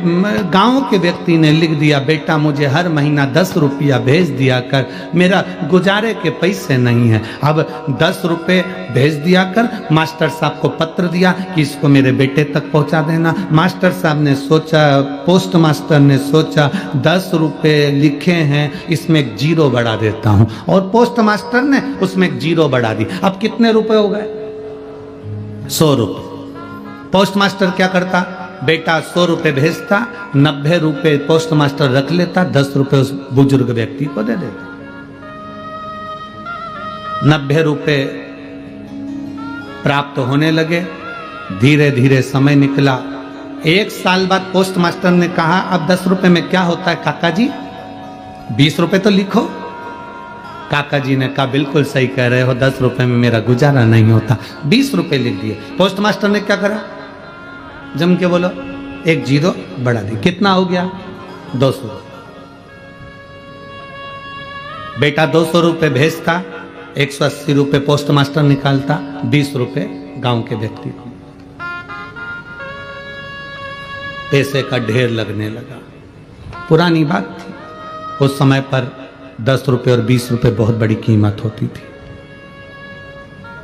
गांव के व्यक्ति ने लिख दिया, बेटा मुझे हर महीना 10 रुपया भेज दिया कर, मेरा गुजारे के पैसे नहीं है। अब 10 रुपए भेज दिया कर। मास्टर साहब को पत्र दिया कि इसको मेरे बेटे तक पहुंचा देना। मास्टर साहब ने सोचा, पोस्ट मास्टर ने सोचा 10 रुपए लिखे हैं, इसमें एक 0 बढ़ा देता हूं, और पोस्ट मास्टर ने उसमें एक 0 बढ़ा दी। अब कितने रुपए हो गए? 100 रुपए। पोस्ट मास्टर क्या करता? बेटा 100 रुपए भेजता, 90 रुपए पोस्ट मास्टर रख लेता, 10 रुपए उस बुजुर्ग व्यक्ति को दे देता। 90 रुपए प्राप्त होने लगे। धीरे धीरे समय निकला, 1 साल बाद पोस्ट मास्टर ने कहा अब 10 रुपए में क्या होता है काका जी, 20 रुपए तो लिखो। काका जी ने कहा बिल्कुल सही कह रहे हो, 10 रुपए में मेरा गुजारा नहीं होता, 20 रुपए लिख दिए। पोस्ट मास्टर ने क्या करा, जम के बोलो, 1 जीरो बढ़ा दी, कितना हो गया, 200। बेटा 200 रुपए भेजता, 180 रुपए पोस्ट मास्टर निकालता, 20 रुपए गांव के व्यक्ति को। पैसे का ढेर लगने लगा। पुरानी बात थी, उस समय पर 10 रुपए और 20 रुपए बहुत बड़ी कीमत होती थी,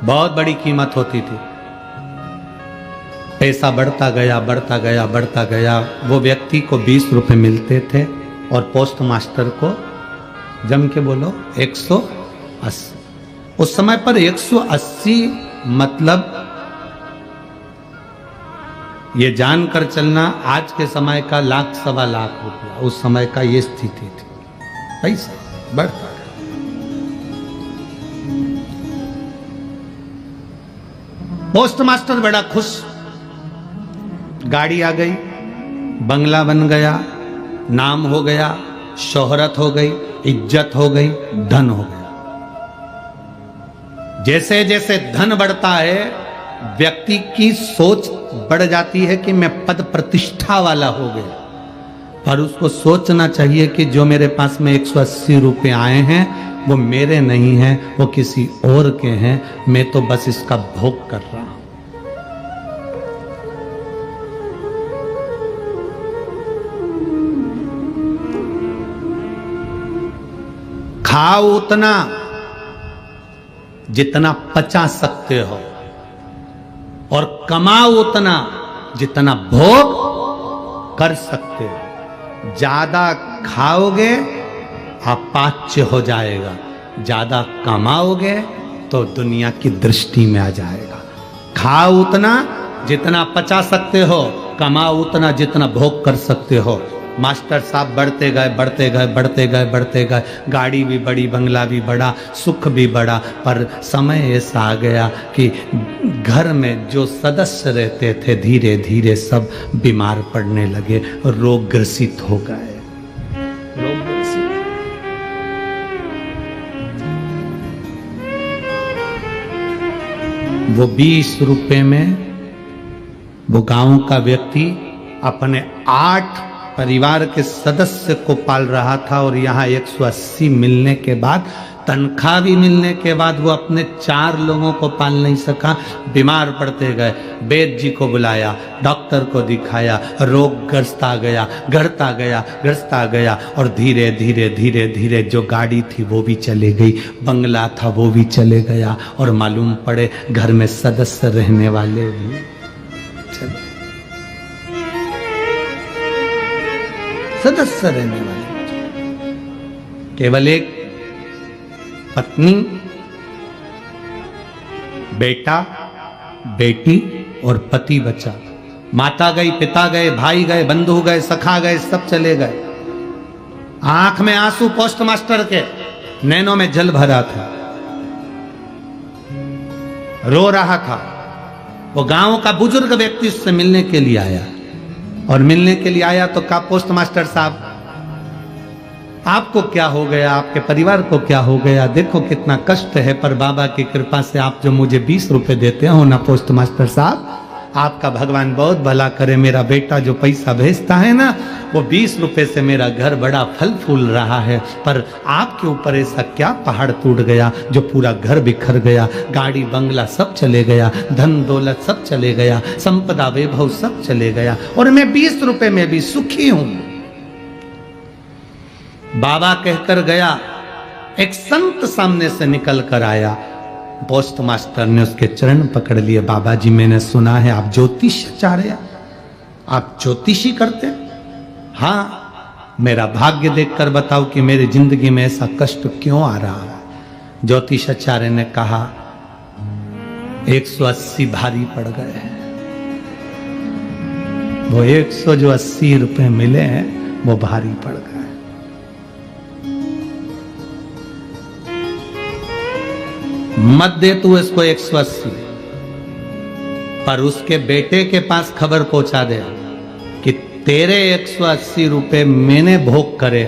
बहुत बड़ी कीमत होती थी। पैसा बढ़ता गया बढ़ता गया बढ़ता गया। वो व्यक्ति को 20 रुपए मिलते थे और पोस्ट मास्टर को, जम के बोलो, 180। उस समय पर 180 मतलब ये जानकर चलना आज के समय का 1,00,000 सवा लाख रुपया, उस समय का ये स्थिति थी। पैसा बढ़ता गया। पोस्ट मास्टर बड़ा खुश, गाड़ी आ गई, बंगला बन गया, नाम हो गया, शोहरत हो गई, इज्जत हो गई, धन हो गया। जैसे जैसे धन बढ़ता है व्यक्ति की सोच बढ़ जाती है कि मैं पद प्रतिष्ठा वाला हो गया, पर उसको सोचना चाहिए कि जो मेरे पास में 180 रुपए आए हैं वो मेरे नहीं हैं, वो किसी और के हैं, मैं तो बस इसका भोग कर रहा हूं। खाओ उतना जितना पचा सकते हो और कमाओ उतना जितना भोग कर सकते हो। ज्यादा खाओगे अपाच्य हो जाएगा, ज्यादा कमाओगे तो दुनिया की दृष्टि में आ जाएगा। खाओ उतना जितना पचा सकते हो, कमाओ उतना जितना भोग कर सकते हो। मास्टर साहब बढ़ते गए बढ़ते गए बढ़ते गए बढ़ते गए, गाड़ी भी बड़ी, बंगला भी बड़ा, सुख भी बड़ा, पर समय ऐसा आ गया कि घर में जो सदस्य रहते थे धीरे धीरे सब बीमार पड़ने लगे, रोग ग्रसित हो गए। रोग ग्रसित। वो 20 रुपए में वो गांव का व्यक्ति अपने 8 परिवार के सदस्य को पाल रहा था, और यहाँ 180 मिलने के बाद, तनख्वाह भी मिलने के बाद वो अपने 4 लोगों को पाल नहीं सका, बीमार पड़ते गए। वैद्य जी को बुलाया, डॉक्टर को दिखाया, रोग ग्रस्ता गया, गढ़ता गया, ग्रस्ता गया, और धीरे धीरे धीरे धीरे जो गाड़ी थी वो भी चले गई, बंगला था वो भी चले गया, और मालूम पड़े घर में सदस्य रहने वाले भी चले, सदस्य रहने वाले, केवल एक पत्नी, बेटा, बेटी और पति बचा। माता गई, पिता गए, भाई गए, बंधु गए, सखा गए, सब चले गए। आंख में आंसू पोस्ट मास्टर के, नैनों में जल भरा था, रो रहा था। वो गांव का बुजुर्ग व्यक्ति उससे मिलने के लिए आया, और मिलने के लिए आया तो कहा, पोस्ट मास्टर साहब आपको क्या हो गया, आपके परिवार को क्या हो गया, देखो कितना कष्ट है, पर बाबा की कृपा से आप जो मुझे 20 रुपए देते हो ना पोस्ट मास्टर साहब, आपका भगवान बहुत भला करे। मेरा बेटा जो पैसा भेजता है ना, वो 20 रुपए से मेरा घर बड़ा फल फूल रहा है, पर आपके ऊपर ऐसा क्या पहाड़ टूट गया जो पूरा घर बिखर गया, गाड़ी बंगला सब चले गया, धन दौलत सब चले गया, संपदा वैभव सब चले गया, और मैं 20 रुपए में भी सुखी हूं। बाबा कहकर गया, एक संत सामने से निकल कर आया। पोस्ट मास्टर ने उसके चरण पकड़ लिए। बाबा जी, मैंने सुना है आप ज्योतिषाचार्य, आप ज्योतिषी करते? हाँ, मेरा भाग्य देखकर बताओ कि मेरी जिंदगी में ऐसा कष्ट क्यों आ रहा है। ज्योतिषाचार्य ने कहा, 180 भारी पड़ गए हैं। वो 180 रुपए मिले हैं, वो भारी पड़ गए। मत दे तू इसको 180, पर उसके बेटे के पास खबर पहुंचा दे तेरे 180 रुपए मैंने भोग करे,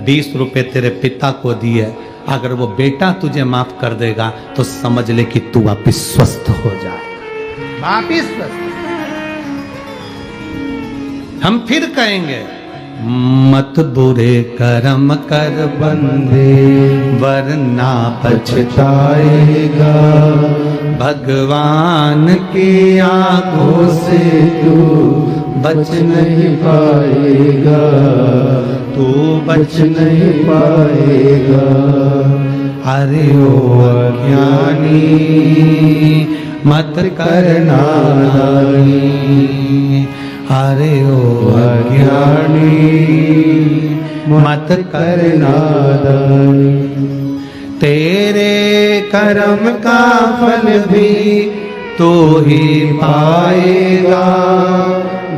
20 रुपए तेरे पिता को दिए, अगर वो बेटा तुझे माफ कर देगा तो समझ ले कि तू वापिस स्वस्थ हो जाए, वापिस स्वस्थ। हम फिर कहेंगे, मत बुरे कर्म कर बंदे वरना पछताएगा, भगवान की आंखों से तू बच नहीं पाएगा, तू बच नहीं पाएगा। अरे ओ अज्ञानी मत करना नादानी, अरे ओ अज्ञानी मत करना नादानी, तेरे कर्म का फल भी तू ही पाएगा,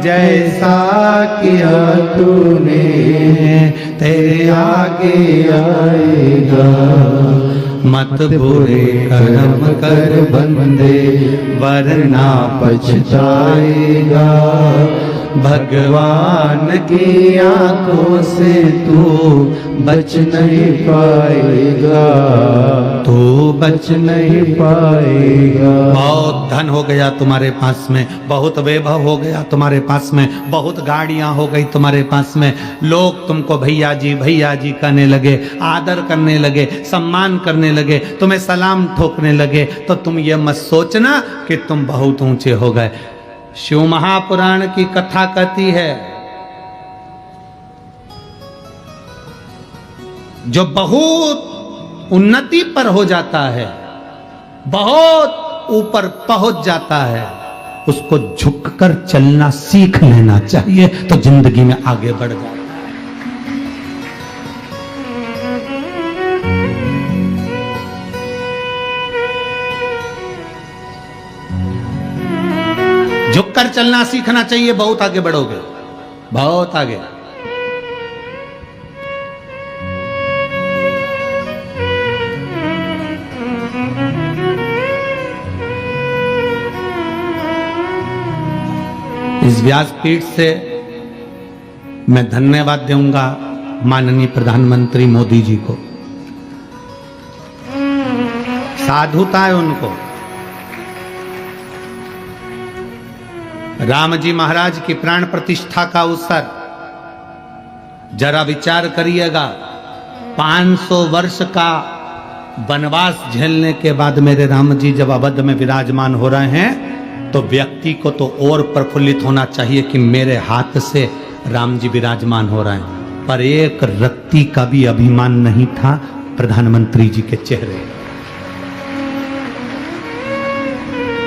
जैसा किया तूने तेरे आगे आएगा। मत बुरे कर्म कर बंदे वरना पछताएगा, भगवान की आंखों से तू बच नहीं पाएगा, तू बच नहीं पाएगा। बहुत धन हो गया तुम्हारे पास में, बहुत वैभव हो गया तुम्हारे पास में, बहुत गाड़ियां हो गई तुम्हारे पास में, लोग तुमको भैया जी कहने लगे, आदर करने लगे, सम्मान करने लगे, तुम्हें सलाम ठोकने लगे, तो तुम ये मत सोचना कि तुम बहुत ऊंचे हो गए। शिव महापुराण की कथा कहती है, जो बहुत उन्नति पर हो जाता है, बहुत ऊपर पहुंच जाता है, उसको झुककर चलना सीख लेना चाहिए, तो जिंदगी में आगे बढ़ जाता है। झुककर चलना सीखना चाहिए, बहुत आगे बढ़ोगे, बहुत आगे। इस व्यासपीठ से मैं धन्यवाद दूंगा माननीय प्रधानमंत्री मोदी जी को, साधुता है उनको। राम जी महाराज की प्राण प्रतिष्ठा का अवसर, जरा विचार करिएगा, 500 वर्ष का वनवास झेलने के बाद मेरे राम जी जब अवध में विराजमान हो रहे हैं, तो व्यक्ति को तो और प्रफुल्लित होना चाहिए कि मेरे हाथ से राम जी विराजमान हो रहे हैं, पर एक रत्ती का भी अभिमान नहीं था प्रधानमंत्री जी के चेहरे।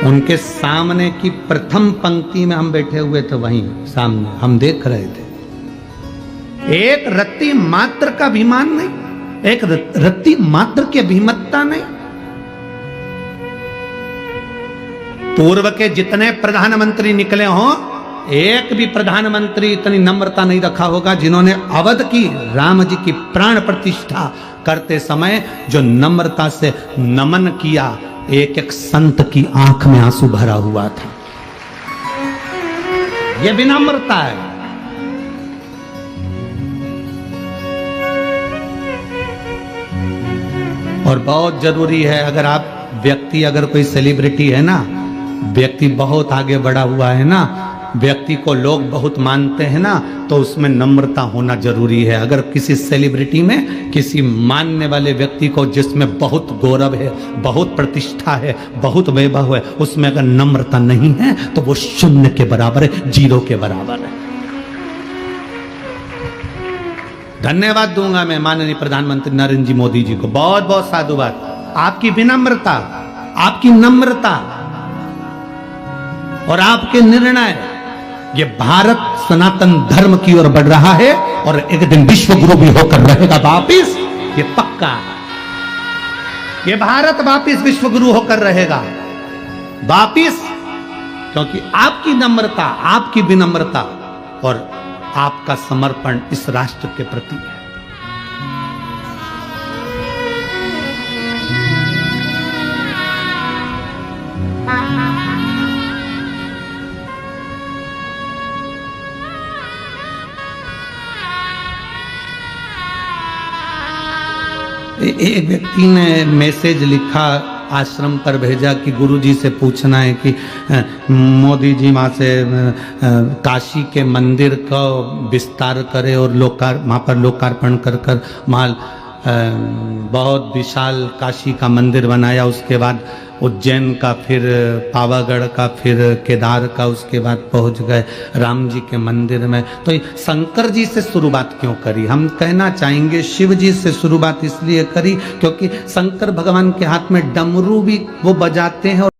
उनके सामने की प्रथम पंक्ति में हम बैठे हुए थे, वहीं सामने हम देख रहे थे। एक रत्ती मात्र का अभिमान नहीं, एक रत्ती मात्र की अभिमतता नहीं। पूर्व के जितने प्रधानमंत्री निकले हों, एक भी प्रधानमंत्री इतनी नम्रता नहीं रखा होगा जिन्होंने अवध की राम जी की प्राण प्रतिष्ठा करते समय जो नम्रता से नमन किया, एक एक संत की आंख में आंसू भरा हुआ था। यह विनम्रता है। और बहुत जरूरी है, अगर आप व्यक्ति, अगर कोई सेलिब्रिटी है ना, व्यक्ति बहुत आगे बढ़ा हुआ है ना, व्यक्ति को लोग बहुत मानते हैं ना, तो उसमें नम्रता होना जरूरी है। अगर किसी सेलिब्रिटी में, किसी मानने वाले व्यक्ति को जिसमें बहुत गौरव है, बहुत प्रतिष्ठा है, बहुत वैभव है, उसमें अगर नम्रता नहीं है तो वो शून्य के बराबर है, जीरो के बराबर है। धन्यवाद दूंगा मैं माननीय प्रधानमंत्री नरेंद्र जी मोदी जी को, बहुत बहुत साधुवाद। आपकी विनम्रता, आपकी नम्रता और आपके निर्णय, ये भारत सनातन धर्म की ओर बढ़ रहा है और एक दिन विश्व गुरु भी होकर रहेगा वापिस, ये पक्का। ये भारत वापिस विश्व गुरु होकर रहेगा वापिस, क्योंकि आपकी नम्रता, आपकी विनम्रता और आपका समर्पण इस राष्ट्र के प्रति है। एक व्यक्ति ने मैसेज लिखा, आश्रम पर भेजा कि गुरुजी से पूछना है कि मोदी जी वहाँ से काशी के मंदिर का विस्तार करे और वहाँ पर लोकार्पण कर कर वहाँ बहुत विशाल काशी का मंदिर बनाया। उसके बाद उज्जैन का, फिर पावागढ़ का, फिर केदार का, उसके बाद पहुंच गए राम जी के मंदिर में। तो शंकर जी से शुरुआत क्यों करी? हम कहना चाहेंगे शिव जी से शुरुआत इसलिए करी क्योंकि शंकर भगवान के हाथ में डमरू भी वो बजाते हैं और